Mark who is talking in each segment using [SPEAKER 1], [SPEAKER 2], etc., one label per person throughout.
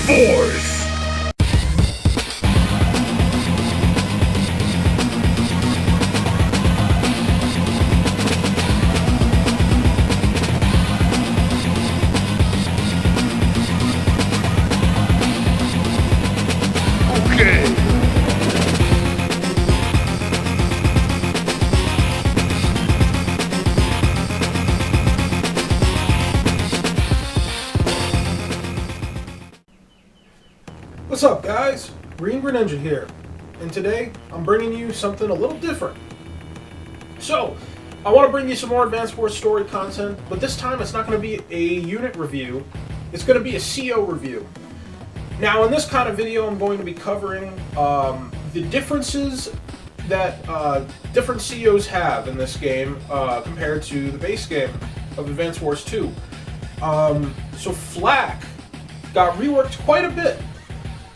[SPEAKER 1] Force! Okay.
[SPEAKER 2] What's up, guys? Green Greninja here, and today I'm bringing you something a little different. So, I want to bring you some more Advanced Wars story content, but this time it's not going to be a unit review, it's going to be a CO review. Now, in this kind of video, I'm going to be covering the differences that different COs have in this game compared to the base game of Advanced Wars 2. So Flak got reworked quite a bit.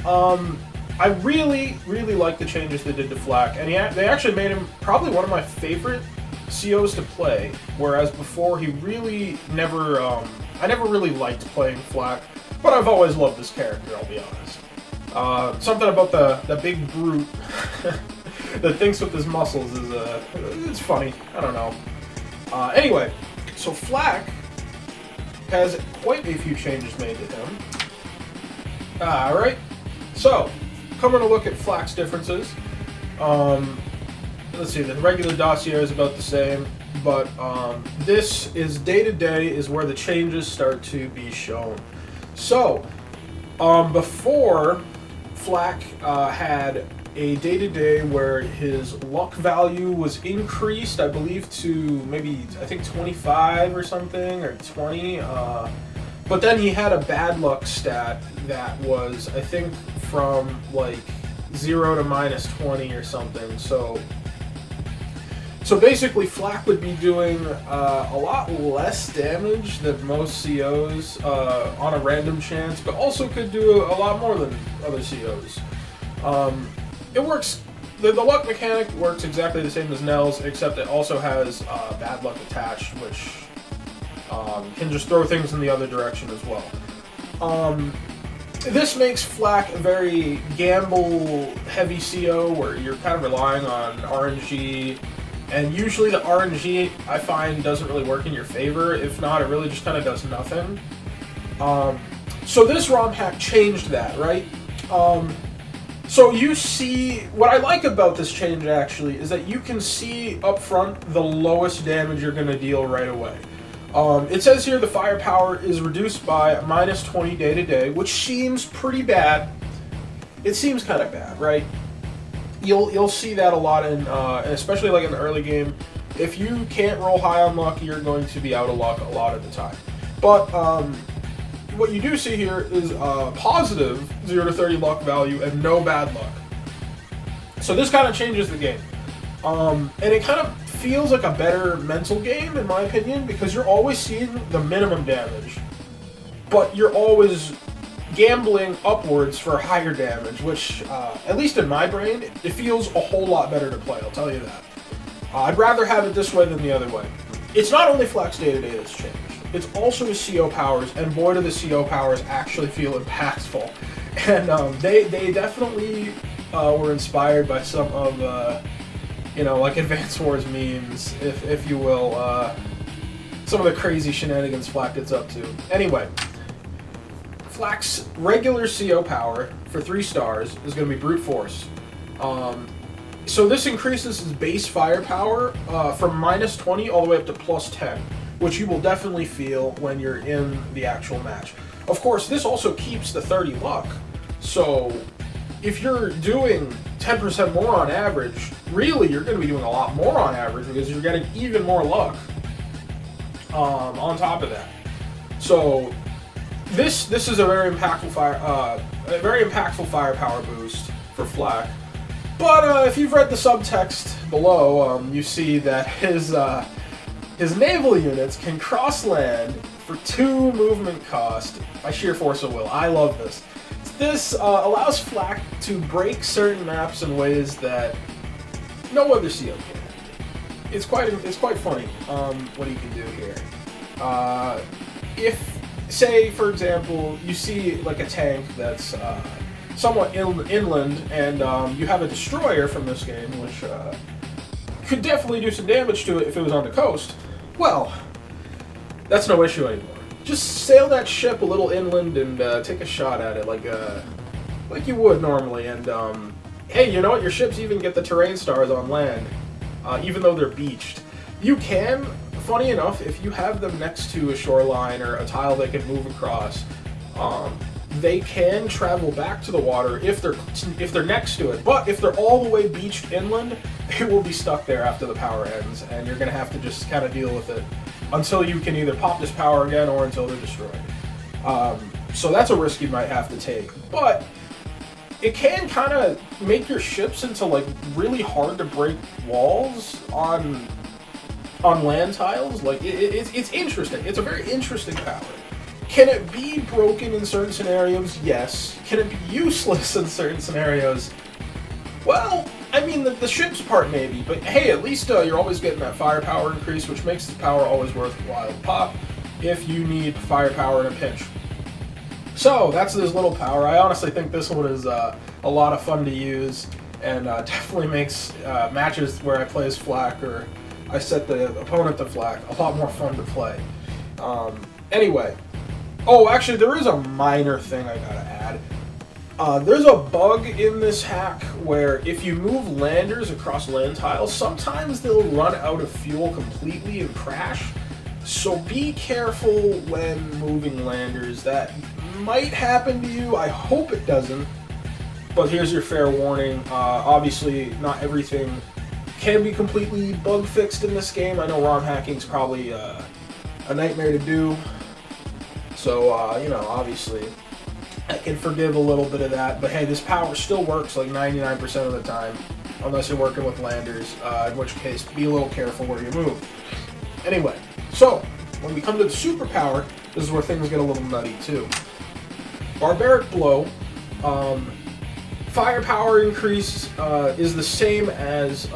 [SPEAKER 2] I really like the changes they did to Flak, and they actually made him probably one of my favorite COs to play, whereas before he really never, I never really liked playing Flak, but I've always loved this character, I'll be honest. Something about the big brute that thinks with his muscles is, it's funny, I don't know. Anyway, so Flak has quite a few changes made to him. Alright. So, coming to look at Flak's differences. Let's see, the regular dossier is about the same, but this is day-to-day is where the changes start to be shown. So, before, Flak had a day-to-day where his luck value was increased, I believe, to maybe, I think 25 or something, or 20, but then he had a bad luck stat that was, I think, from like 0 to minus 20 or something. So basically, Flak would be doing a lot less damage than most COs on a random chance, but also could do a lot more than other COs. It works. The luck mechanic works exactly the same as Nell's, except it also has bad luck attached, which can just throw things in the other direction as well. This makes Flak a very gamble-heavy CO, where you're kind of relying on RNG, and usually the RNG, I find, doesn't really work in your favor. If not, it really just kind of does nothing. So this ROM hack changed that, right? So you see, what I like about this change, actually, is that you can see up front the lowest damage you're going to deal right away. It says here the firepower is reduced by minus 20 day-to-day, which seems pretty bad. It seems kind of bad, right? You'll see that a lot in, especially like in the early game. If you can't roll high on luck, you're going to be out of luck a lot of the time. But what you do see here is positive 0 to 30 luck value and no bad luck. So this kind of changes the game, and it kind of feels like a better mental game, in my opinion, because you're always seeing the minimum damage, but you're always gambling upwards for higher damage, which, at least in my brain, it feels a whole lot better to play, I'll tell you that. I'd rather have it this way than the other way. It's not only Flak's day-to-day that's changed, it's also his CO powers, and boy do the CO powers actually feel impactful. And they definitely were inspired by some of you know, like Advanced Wars memes, if you will, some of the crazy shenanigans Flak gets up to. Anyway, Flak's regular CO power for 3 stars is going to be Brute Force. So this increases his base firepower from minus 20 all the way up to plus 10, which you will definitely feel when you're in the actual match. Of course, this also keeps the 30 luck, so if you're doing 10% more on average, really you're going to be doing a lot more on average because you're getting even more luck on top of that. So this is a very impactful firepower boost for Flak. But if you've read the subtext below, you see that his naval units can cross land for 2 movement cost by sheer force of will. I love this. This allows Flak to break certain maps in ways that no other CO can. It's quite funny what he can do here. say, for example, you see like a tank that's somewhat inland, and you have a destroyer from this game, which could definitely do some damage to it if it was on the coast. Well, that's no issue anymore. Just sail that ship a little inland and take a shot at it like you would normally. And hey, you know what? Your ships even get the terrain stars on land, even though they're beached. You can, funny enough, if you have them next to a shoreline or a tile they can move across, they can travel back to the water if they're next to it. But if they're all the way beached inland, they will be stuck there after the power ends, and you're gonna have to just kind of deal with it until you can either pop this power again or until they're destroyed. So that's a risk you might have to take. But it can kind of make your ships into like really hard to break walls on land tiles. Like it's interesting. It's a very interesting power. Can it be broken in certain scenarios? Yes. Can it be useless in certain scenarios? Well, I mean, the ship's part maybe, but hey, at least you're always getting that firepower increase, which makes the power always worthwhile to pop if you need firepower in a pinch. So, that's this little power. I honestly think this one is a lot of fun to use, and definitely makes matches where I play as Flak, or I set the opponent to Flak, a lot more fun to play. Anyway. Oh, actually, there is a minor thing I gotta add. There's a bug in this hack where if you move landers across land tiles, sometimes they'll run out of fuel completely and crash. So be careful when moving landers. That might happen to you. I hope it doesn't. But here's your fair warning. Obviously, not everything can be completely bug fixed in this game. I know ROM hacking is probably a nightmare to do. So, you know, obviously, I can forgive a little bit of that. But hey, this power still works like 99% of the time, unless you're working with landers, in which case, be a little careful where you move. Anyway, so, when we come to the superpower, this is where things get a little nutty, too. Barbaric Blow, firepower increase is the same as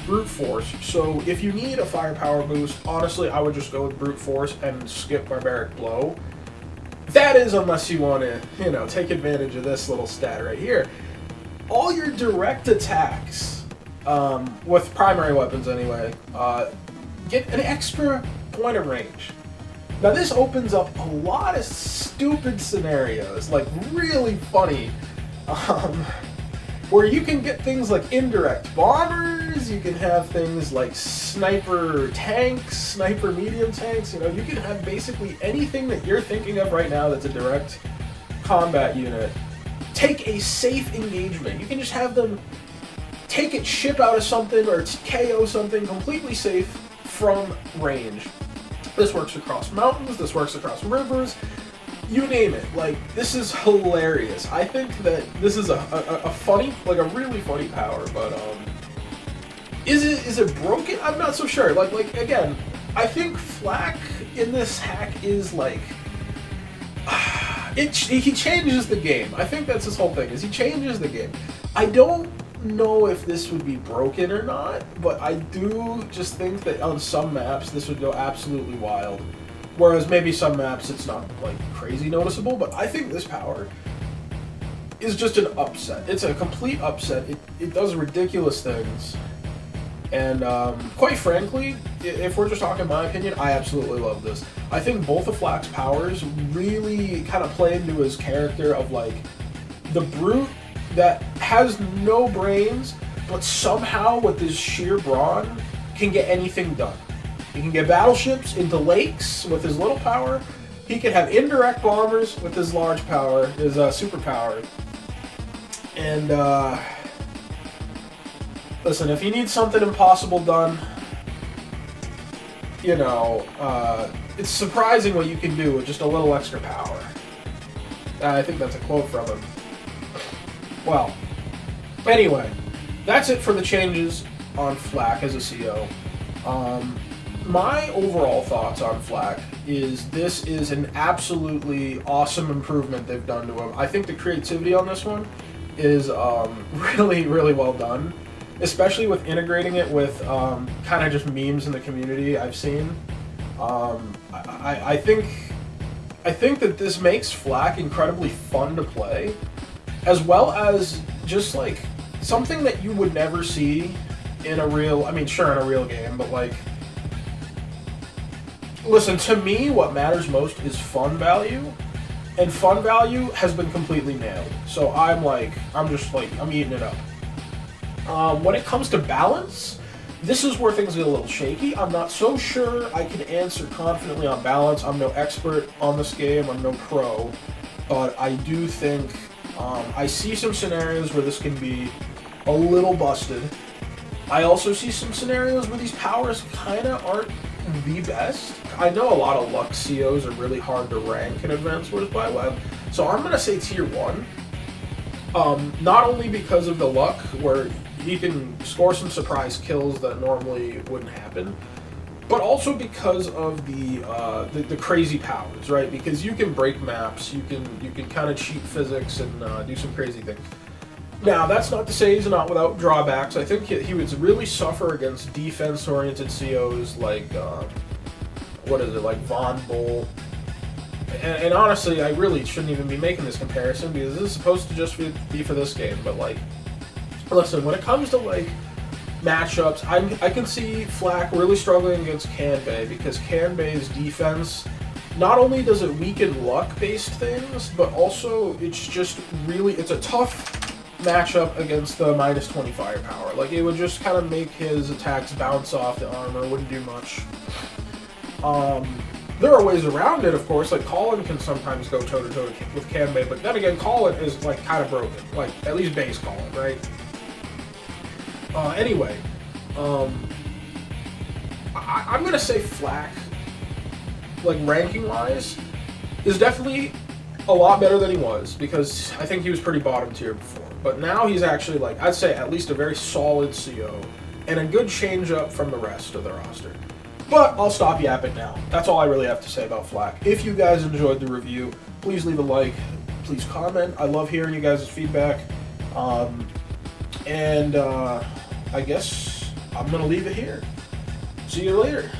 [SPEAKER 2] Brute Force. So, if you need a firepower boost, honestly, I would just go with Brute Force and skip Barbaric Blow. That is, unless you want to, you know, take advantage of this little stat right here. All your direct attacks, with primary weapons anyway, get an extra point of range. Now this opens up a lot of stupid scenarios, like really funny, where you can get things like indirect bombers, you can have things like sniper tanks, sniper medium tanks, you know, you can have basically anything that you're thinking of right now that's a direct combat unit. Take a safe engagement. You can just have them take its ship out of something or KO something completely safe from range. This works across mountains, this works across rivers, you name it. Like, this is hilarious. I think that this is a funny, like a really funny power, but is it broken? I'm not so sure. Like again, I think Flak in this hack is like he changes the game. I think that's his whole thing, is he changes the game. I don't know if this would be broken or not, but I do just think that on some maps this would go absolutely wild. Whereas maybe some maps it's not like crazy noticeable, but I think this power is just an upset. It's a complete upset. It does ridiculous things. And quite frankly, if we're just talking my opinion, I absolutely love this. I think both of Flak's powers really kind of play into his character of like the brute that has no brains, but somehow with his sheer brawn can get anything done. He can get battleships into lakes with his little power. He can have indirect bombers with his large power, his superpower. And listen, if you need something impossible done, you know, it's surprising what you can do with just a little extra power. I think that's a quote from him. Well, anyway, that's it for the changes on Flak as a CO. My overall thoughts on Flak is this is an absolutely awesome improvement they've done to him. I think the creativity on this one is really, really well done, especially with integrating it with kind of just memes in the community I've seen. I think I think that this makes Flak incredibly fun to play, as well as just like something that you would never see in a real, I mean, sure, in a real game, but like, listen, to me, what matters most is fun value, and fun value has been completely nailed. So I'm eating it up. When it comes to balance, this is where things get a little shaky. I'm not so sure I can answer confidently on balance. I'm no expert on this game. I'm no pro. But I do think I see some scenarios where this can be a little busted. I also see some scenarios where these powers kind of aren't the best. I know a lot of luck COs are really hard to rank in Advanced Wars by Web. So I'm going to say tier 1. Not only because of the luck, where he can score some surprise kills that normally wouldn't happen, but also because of the crazy powers, right? Because you can break maps, you can kind of cheat physics and do some crazy things. Now, that's not to say he's not without drawbacks. I think he would really suffer against defense-oriented COs like, like Von Bull. And honestly, I really shouldn't even be making this comparison because this is supposed to just be for this game. But like, listen, when it comes to like matchups, I can see Flak really struggling against Kanbei because Kanbei's defense, not only does it weaken luck-based things, but also it's a tough matchup against the minus 20 firepower. Like, it would just kind of make his attacks bounce off the armor, wouldn't do much. There are ways around it, of course. Like, Colin can sometimes go toe-to-toe with Kanbei, but then again, Colin is, like, kind of broken. Like, at least base Colin, right? Anyway, I'm gonna say Flak, like, ranking-wise, is definitely a lot better than he was, because I think he was pretty bottom tier before. But now he's actually, like, I'd say at least a very solid CO, and a good change-up from the rest of the roster. But I'll stop yapping now. That's all I really have to say about Flak. If you guys enjoyed the review, please leave a like, please comment. I love hearing you guys' feedback. I guess I'm going to leave it here. See you later.